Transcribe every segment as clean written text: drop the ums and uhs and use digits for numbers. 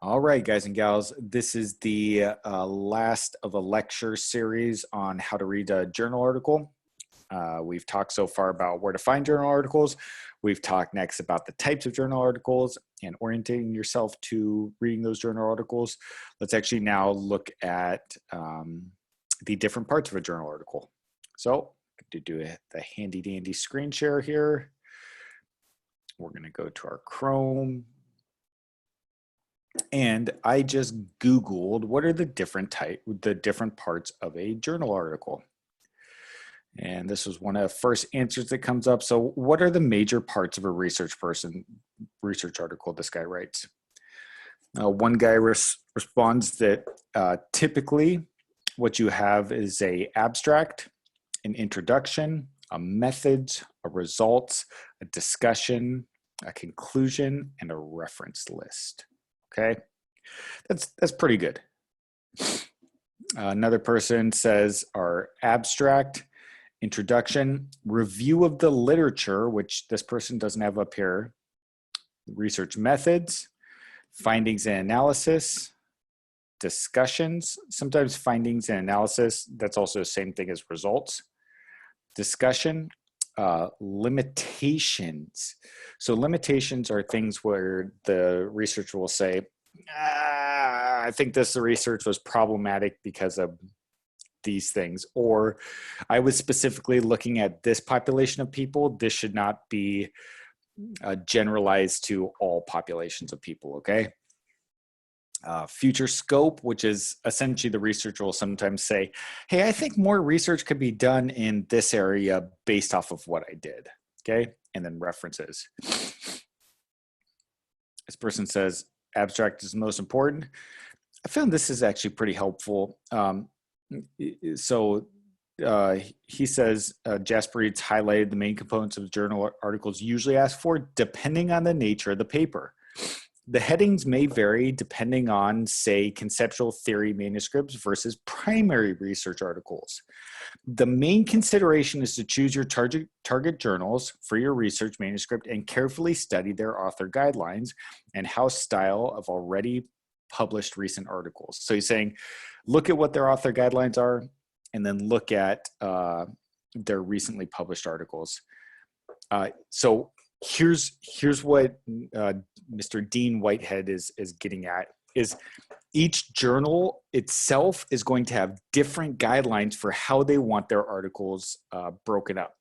All right, guys and gals, this is the last of a lecture series on how to read a journal article. We've talked so far about where to find journal articles. We've talked next about the types of journal articles and orienting yourself to reading those journal articles. Let's actually now look at the different parts of a journal article. So to do the handy dandy screen share here, we're going to go to our Chrome. And I just Googled what are the different parts of a journal article. And this was one of the first answers that comes up. So what are the major parts of a research article, this guy writes. One guy responds that typically what you have is a abstract, an introduction, a methods, a results, a discussion, a conclusion, and a reference list. Okay, that's pretty good. Another person says our abstract, introduction, review of the literature, which this person doesn't have up here, research methods, findings and analysis, discussions, sometimes findings and analysis, that's also the same thing as results, discussion, limitations. So limitations are things where the researcher will say, I think this research was problematic because of these things, or I was specifically looking at this population of people. This should not be generalized to all populations of people, okay? Future scope, which is essentially the researcher will sometimes say, hey, I think more research could be done in this area based off of what I did, okay? And then references. This person says, abstract is most important. I found this is actually pretty helpful. He says, Jasper Reed's highlighted the main components of journal articles usually asked for, depending on the nature of the paper. The headings may vary depending on, say, conceptual theory manuscripts versus primary research articles. The main consideration is to choose your target journals for your research manuscript and carefully study their author guidelines and house style of already published recent articles. So he's saying, look at what their author guidelines are, and then look at their recently published articles. So here's what Mr. Dean Whitehead is getting at, is each journal itself is going to have different guidelines for how they want their articles broken up.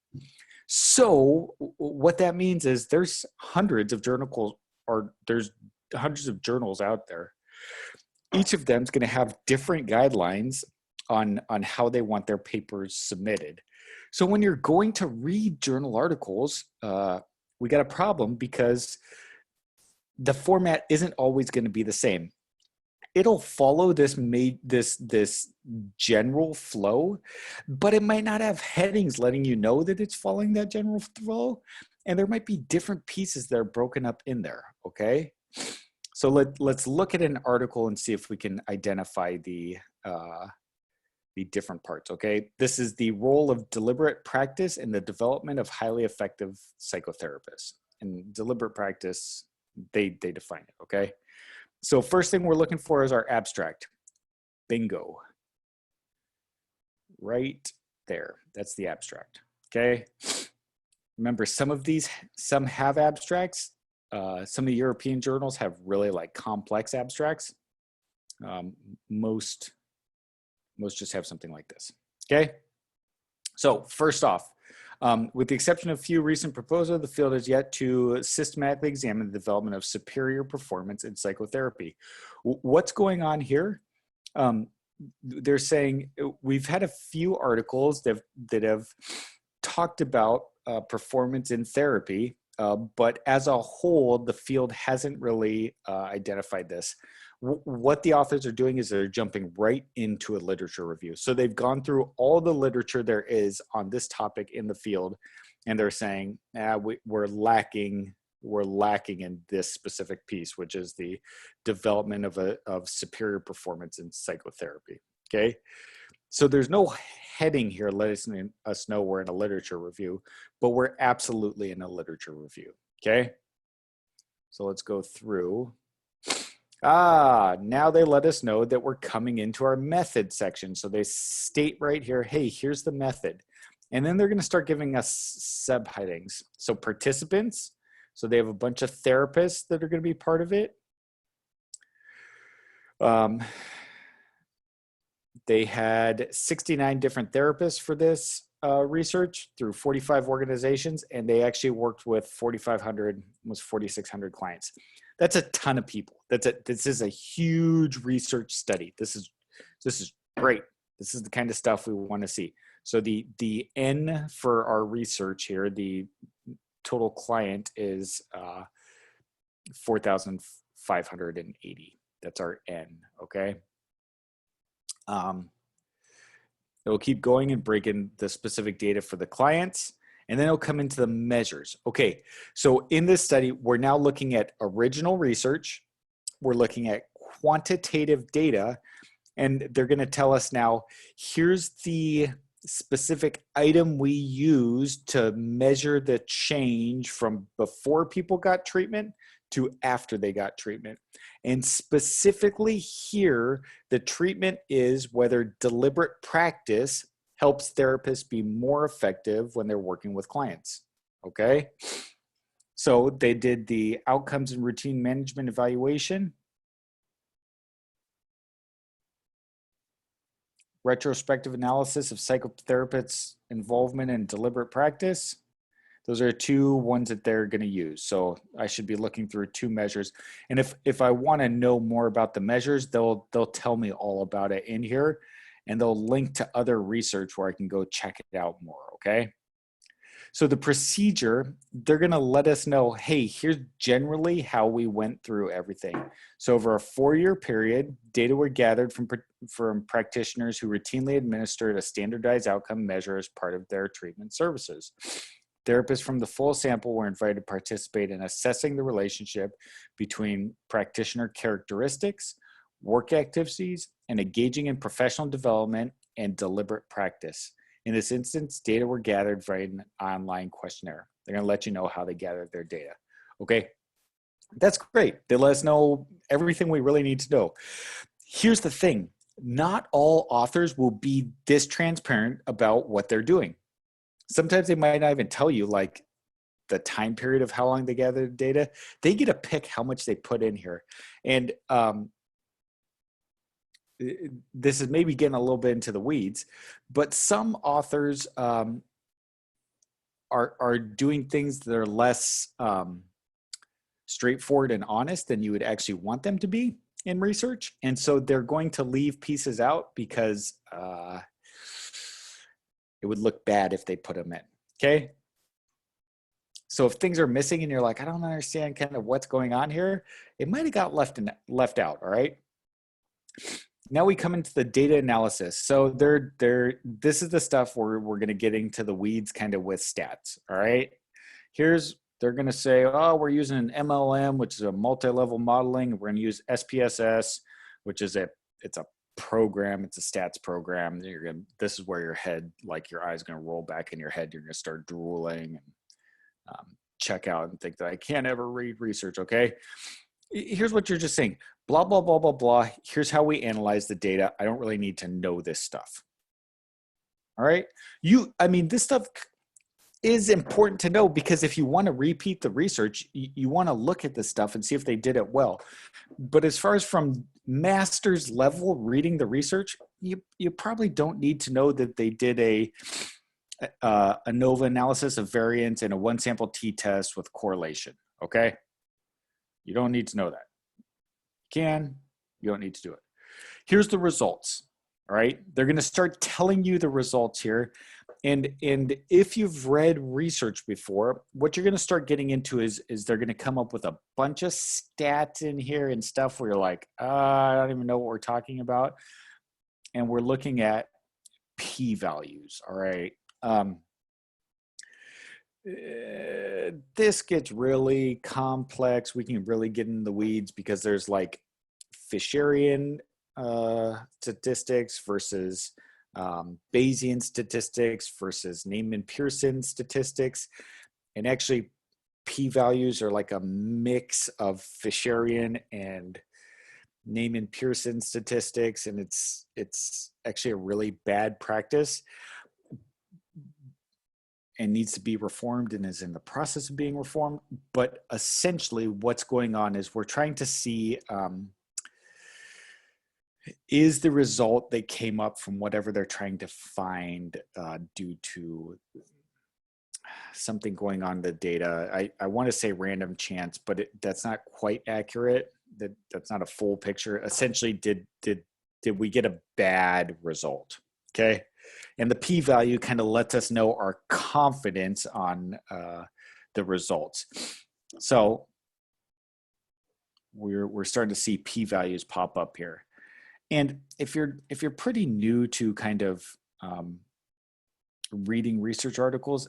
So what that means is there's hundreds of journals out there. Each of them is going to have different guidelines on how they want their papers submitted. So when you're going to read journal articles, we got a problem because the format isn't always going to be the same. It'll follow this general flow, but it might not have headings letting you know that it's following that general flow. And there might be different pieces that are broken up in there, okay? So let's look at an article and see if we can identify the different parts, okay? This is the role of deliberate practice in the development of highly effective psychotherapists. And deliberate practice, they define it, okay? So first thing we're looking for is our abstract. Bingo. Right there, that's the abstract, okay? Remember, some have abstracts. Some of the European journals have really like complex abstracts. Most just have something like this, okay? So first off, with the exception of a few recent proposals, the field has yet to systematically examine the development of superior performance in psychotherapy. What's going on here? They're saying we've had a few articles that have talked about performance in therapy, but as a whole, the field hasn't really identified this. What the authors are doing is they're jumping right into a literature review. So they've gone through all the literature there is on this topic in the field, and they're saying, we're lacking in this specific piece, which is the development of superior performance in psychotherapy, okay? So there's no heading here letting us know we're in a literature review, but we're absolutely in a literature review, okay? So let's go through. Now they let us know that we're coming into our method section. So they state right here, hey, here's the method. And then they're going to start giving us subheadings. So participants, so they have a bunch of therapists that are going to be part of it. They had 69 different therapists for this research through 45 organizations, and they actually worked with 4,500, almost 4,600 clients. That's a ton of people. This is a huge research study. This is great. This is the kind of stuff we want to see. So the N for our research here, the total client is 4,580. That's our N, okay? It'll keep going and breaking the specific data for the clients, and then it'll come into the measures. Okay, so in this study, we're now looking at original research, we're looking at quantitative data, and they're gonna tell us now, here's the specific item we used to measure the change from before people got treatment to after they got treatment. And specifically here, the treatment is whether deliberate practice helps therapists be more effective when they're working with clients, okay? So they did the outcomes and routine management evaluation, retrospective analysis of psychotherapists' involvement in deliberate practice. Those are two ones that they're going to use. So I should be looking through two measures. And if I want to know more about the measures, they'll tell me all about it in here, and they'll link to other research where I can go check it out more, okay? So the procedure, they're going to let us know, hey, here's generally how we went through everything. So over a 4-year period, data were gathered from practitioners who routinely administered a standardized outcome measure as part of their treatment services. Therapists from the full sample were invited to participate in assessing the relationship between practitioner characteristics, work activities, and engaging in professional development and deliberate practice. In this instance, data were gathered via an online questionnaire. They're going to let you know how they gathered their data. Okay, that's great. They let us know everything we really need to know. Here's the thing. Not all authors will be this transparent about what they're doing. Sometimes they might not even tell you like the time period of how long they gathered data. They get to pick how much they put in here. And this is maybe getting a little bit into the weeds, but some authors are doing things that are less straightforward and honest than you would actually want them to be in research. And so they're going to leave pieces out because it would look bad if they put them in, okay? So if things are missing and you're like, I don't understand kind of what's going on here, it might have got left out, all right? Now we come into the data analysis. So this is the stuff where we're going to get into the weeds kind of with stats, all right? They're going to say, oh, we're using an MLM, which is a multi-level modeling. We're going to use SPSS, which is it's a program. It's a stats program. This is where your head, like your eyes going to roll back in your head. You're going to start drooling and check out and think that I can't ever read research, okay? Here's what you're just saying, blah, blah, blah, blah, blah. Here's how we analyze the data. I don't really need to know this stuff. All right. This stuff is important to know because if you want to repeat the research, you want to look at this stuff and see if they did it well. But as far as from master's level reading the research, you probably don't need to know that they did a ANOVA analysis of variance and a one sample t-test with correlation, okay? You don't need to know that. You don't need to do it. Here's the results, all right? They're gonna start telling you the results here. And if you've read research before, what you're gonna start getting into is they're gonna come up with a bunch of stats in here and stuff where you're like, I don't even know what we're talking about. And we're looking at p-values, all right? This gets really complex. We can really get in the weeds because there's like Fisherian statistics versus Bayesian statistics versus Neyman-Pearson statistics. And actually p-values are like a mix of Fisherian and Neyman Pearson statistics, and it's actually a really bad practice and needs to be reformed and is in the process of being reformed. But essentially what's going on is we're trying to see, is the result that came up from whatever they're trying to find due to something going on in the data. I want to say random chance, but that's not quite accurate. That's not a full picture. Essentially, did we get a bad result? Okay. And the p-value kind of lets us know our confidence on the results. So we're starting to see p-values pop up here. And if you're pretty new to kind of reading research articles,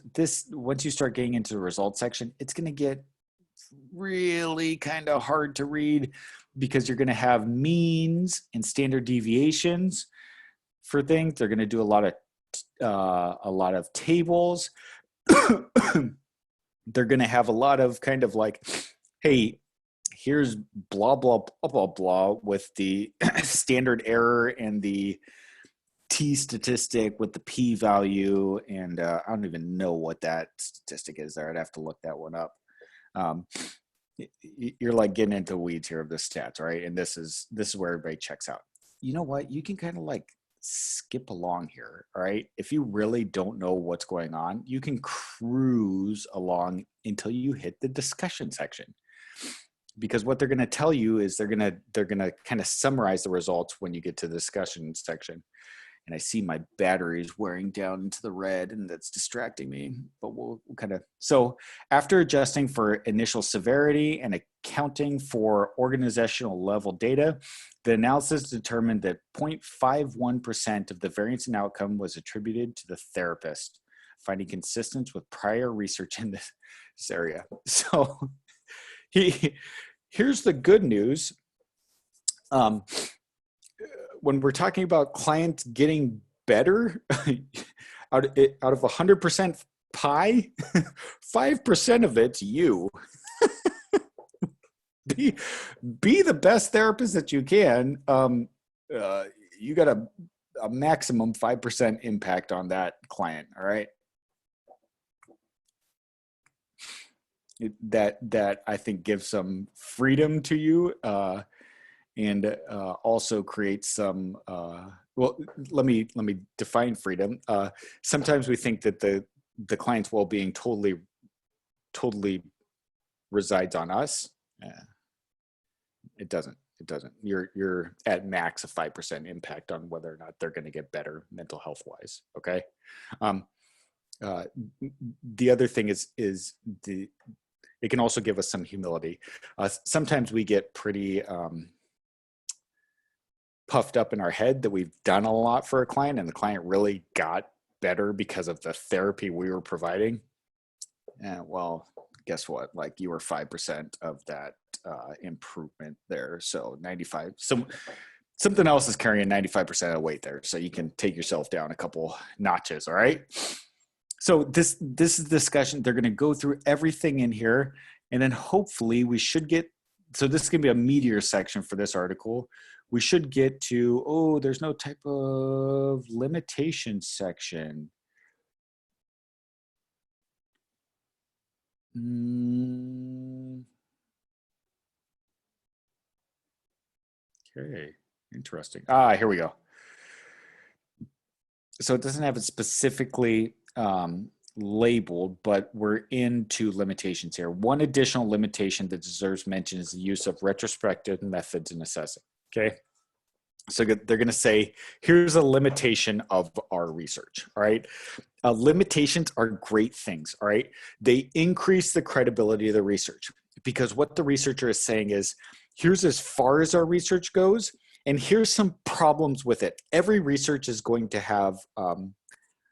once you start getting into the results section, it's going to get really kind of hard to read because you're going to have means and standard deviations for things. They're going to do a lot of tables. They're going to have a lot of kind of like, hey, here's blah, blah, blah, blah, blah with the standard error and the T statistic with the p-value. And I don't even know what that statistic is there. I'd have to look that one up. You're like getting into the weeds here of the stats, right? And this is where everybody checks out. You know what? You can kind of like skip along here, all right? If you really don't know what's going on, you can cruise along until you hit the discussion section. Because what they're going to tell you is they're going to kind of summarize the results when you get to the discussion section. And I see my batteries wearing down into the red, and that's distracting me, but we'll kind of, so after adjusting for initial severity and accounting for organizational level data, the analysis determined that 0.51% of the variance in outcome was attributed to the therapist, finding consistent with prior research in this area. So here's the good news. When we're talking about clients getting better, out of 100% pie, 5% of it's you. Be the best therapist that you can. You got a maximum 5% impact on that client, all right? That I think gives some freedom to you. And also create some, well, let me define freedom. Sometimes we think that the client's well-being totally resides on us. It doesn't. You're at max a 5% impact on whether or not they're going to get better mental health wise. Okay. The other thing is it can also give us some humility. Sometimes we get pretty puffed up in our head that we've done a lot for a client and the client really got better because of the therapy we were providing. Well, guess what? Like you were 5% of that improvement there. So 95, something else is carrying 95% of the weight there. So you can take yourself down a couple notches. All right. So this is the discussion. They're going to go through everything in here and then hopefully we should get, so this is going to be a meteor section for this article. We should get to, oh, there's no type of limitation section. Okay, interesting. Here we go. So it doesn't have it specifically labeled, but we're into limitations here. One additional limitation that deserves mention is the use of retrospective methods in assessing. Okay. So they're going to say, here's a limitation of our research. All right. Limitations are great things. All right. They increase the credibility of the research because what the researcher is saying is, here's as far as our research goes, and here's some problems with it. Every research is going to have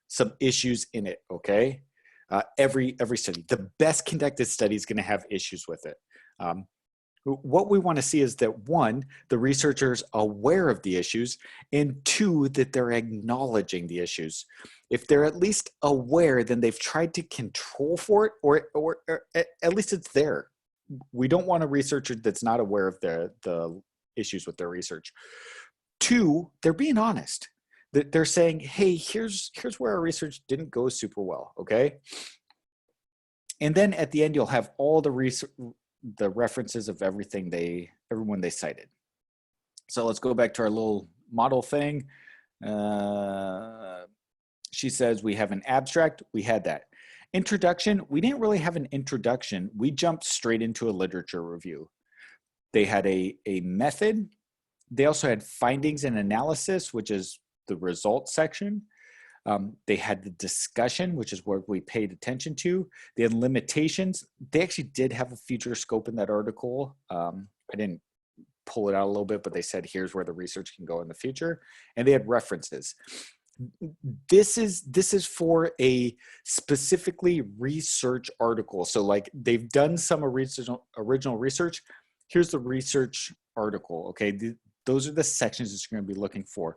some issues in it. Okay. Every study, the best conducted study is going to have issues with it. What we want to see is that one, the researchers are aware of the issues, and two, that they're acknowledging the issues. If they're at least aware, then they've tried to control for it, or at least it's there. We don't want a researcher that's not aware of the issues with their research. Two, they're being honest. They're saying, hey, here's where our research didn't go super well, okay? And then at the end, you'll have all the references of everyone they cited. So let's go back to our little model thing. She says we have an abstract. We had that. Introduction, we didn't really have an introduction. We jumped straight into a literature review. They had a method. They also had findings and analysis, which is the results section. They had the discussion, which is what we paid attention to. They had limitations. They actually did have a future scope in that article. I didn't pull it out a little bit, but they said, here's where the research can go in the future. And they had references. This is for a specifically research article. So like they've done some original research. Here's the research article, okay? Those are the sections that you're going to be looking for.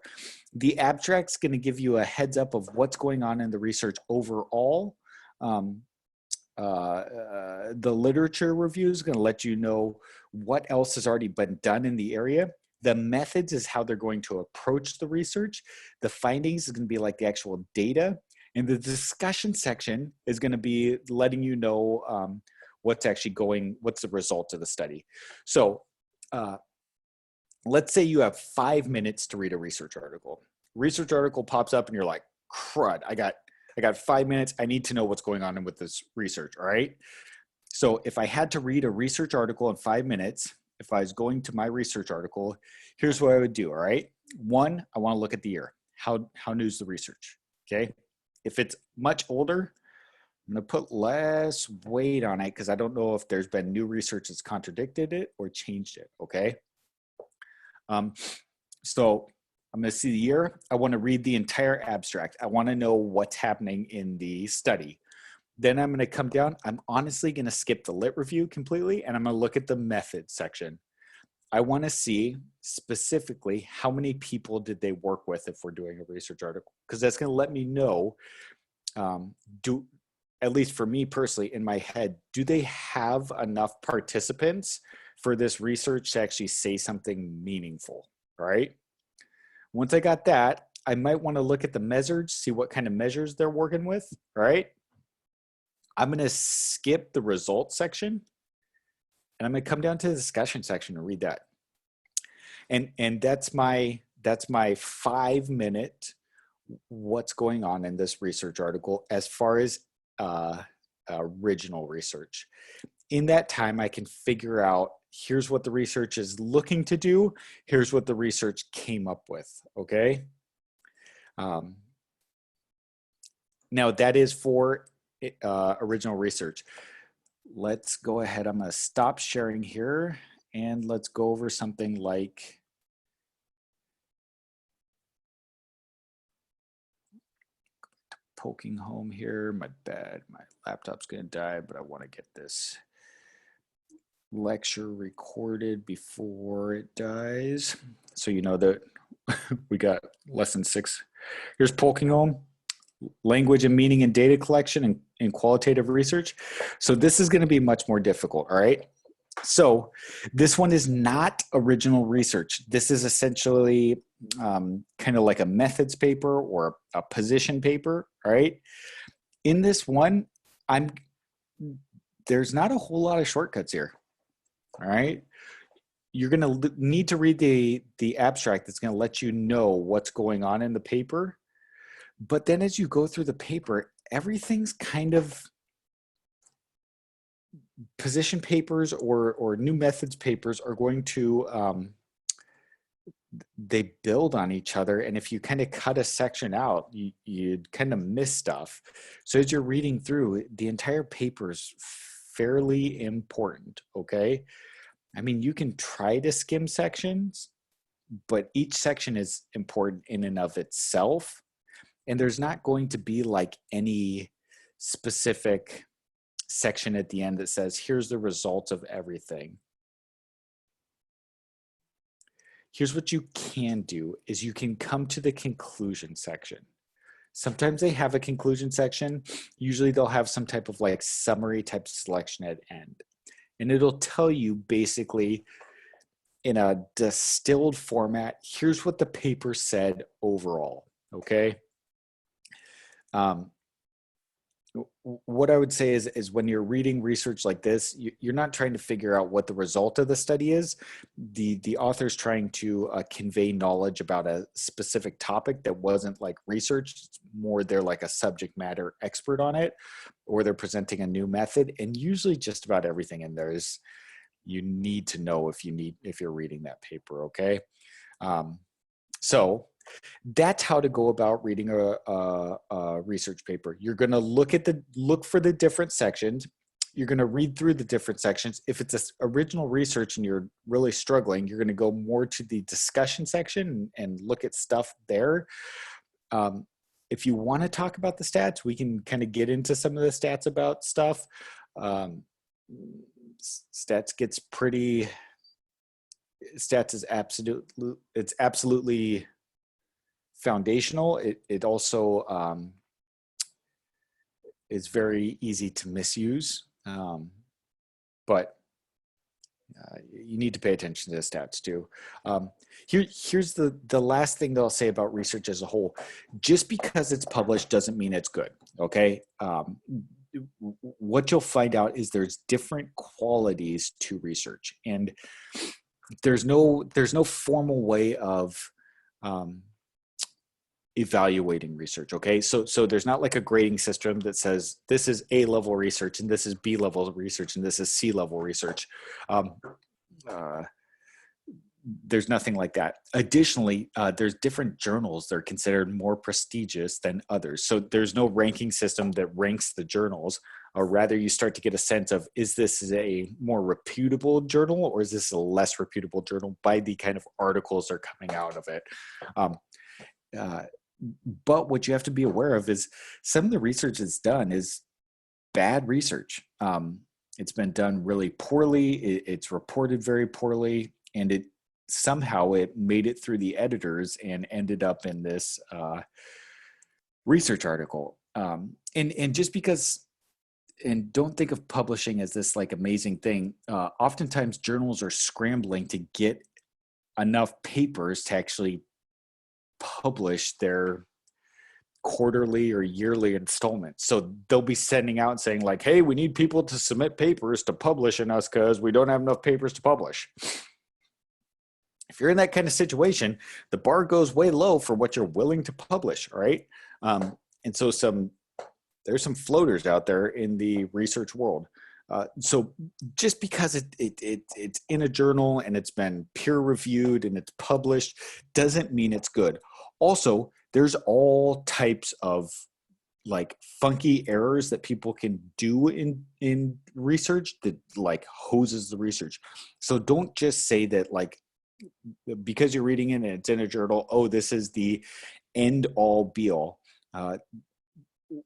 The abstract's going to give you a heads up of what's going on in the research overall. The literature review is going to let you know what else has already been done in the area. The methods is how they're going to approach the research. The findings is going to be like the actual data. And the discussion section is going to be letting you know what's the result of the study. So let's say you have 5 minutes to read a research article. Research article pops up and you're like, crud, I got 5 minutes. I need to know what's going on with this research, all right? So if I had to read a research article in 5 minutes, if I was going to my research article, here's what I would do, all right? One, I wanna look at the year. How new is the research, okay? If it's much older, I'm gonna put less weight on it because I don't know if there's been new research that's contradicted it or changed it, okay? So I'm going to see the year. I want to read the entire abstract. I want to know what's happening in the study. Then I'm going to come down. I'm honestly going to skip the lit review completely, and I'm going to look at the method section. I want to see specifically how many people did they work with if we're doing a research article, because that's going to let me know, at least for me personally in my head, do they have enough participants for this research to actually say something meaningful, right? Once I got that, I might want to look at the measures, see what kind of measures they're working with, right? I'm going to skip the results section and I'm going to come down to the discussion section and read that. And that's my 5 minute what's going on in this research article as far as original research. In that time, I can figure out, here's what the research is looking to do. Here's what the research came up with, okay? Now that is for original research. Let's go ahead. I'm gonna stop sharing here and let's go over something like, poking home here. My bad, my laptop's gonna die, but I wanna get this lecture recorded before it dies. So you know that we got lesson 6. Here's poking home, language and meaning and data collection and qualitative research. So this is gonna be much more difficult, all right? So this one is not original research. This is essentially kind of like a methods paper or a position paper, all right? In this one, there's not a whole lot of shortcuts here, all right? You're gonna need to read the abstract that's gonna let you know what's going on in the paper. But then as you go through the paper, everything's kind of, position papers or new methods papers are going to, they build on each other. And if you kind of cut a section out, you'd kind of miss stuff. So as you're reading through, the entire paper is fairly important, okay? I mean, you can try to skim sections, but each section is important in and of itself. And there's not going to be like any specific section at the end that says, here's the results of everything. Here's what you can do is you can come to the conclusion section. Sometimes they have a conclusion section. Usually they'll have some type of like summary type selection at end. And it'll tell you basically in a distilled format, here's what the paper said overall, okay? What I would say is when you're reading research like this, you're not trying to figure out what the result of the study is. The author's trying to convey knowledge about a specific topic that wasn't like research. It's more they're like a subject matter expert on it, or they're presenting a new method. And usually just about everything in there is you need to know if you're reading that paper, okay? So that's how to go about reading a research paper. You're going to look for the different sections. You're going to read through the different sections. If it's original research and you're really struggling, you're going to go more to the discussion section and look at stuff there. If you want to talk about the stats, we can kind of get into some of the stats about stuff. Stats is absolutely foundational. It also is very easy to misuse, but you need to pay attention to the stats too. Here's the last thing that I'll say about research as a whole. Just because it's published doesn't mean it's good, okay? What you'll find out is there's different qualities to research, and there's no formal way of evaluating research, okay? So there's not like a grading system that says this is A level research and this is B level research and this is C level research. There's nothing like that. Additionally, there's different journals that are considered more prestigious than others. So there's no ranking system that ranks the journals, or rather you start to get a sense of, is this a more reputable journal or is this a less reputable journal by the kind of articles that are coming out of it. But what you have to be aware of is some of the research that's done is bad research. It's been done really poorly. It's reported very poorly, and it made it through the editors and ended up in this research article. And just because, and don't think of publishing as this like amazing thing. Oftentimes journals are scrambling to get enough papers to actually publish their quarterly or yearly installments. So they'll be sending out and saying like, hey, we need people to submit papers to publish in us because we don't have enough papers to publish. If you're in that kind of situation, the bar goes way low for what you're willing to publish, right? And so there's some floaters out there in the research world. So just because it's in a journal and it's been peer reviewed and it's published doesn't mean it's good. Also, there's all types of like funky errors that people can do in research that like hoses the research. So don't just say that like, because you're reading it and it's in a journal, oh, this is the end all be all.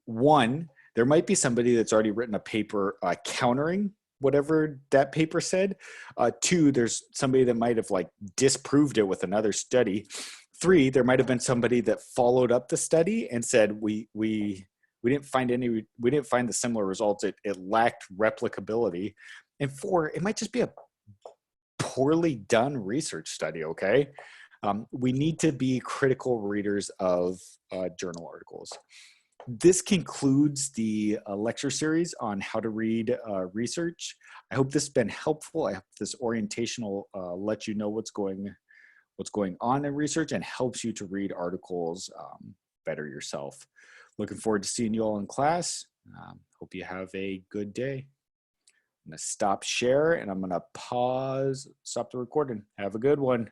One, there might be somebody that's already written a paper countering whatever that paper said. Two, there's somebody that might have like disproved it with another study. Three, there might have been somebody that followed up the study and said we didn't find the similar results. It lacked replicability. And four, it might just be a poorly done research study. Okay, we need to be critical readers of journal articles. This concludes the lecture series on how to read research. I hope this has been helpful. I hope this orientation will let you know what's going on in research and helps you to read articles better yourself. Looking forward to seeing you all in class. Hope you have a good day. I'm going to stop share and I'm going to stop the recording. Have a good one.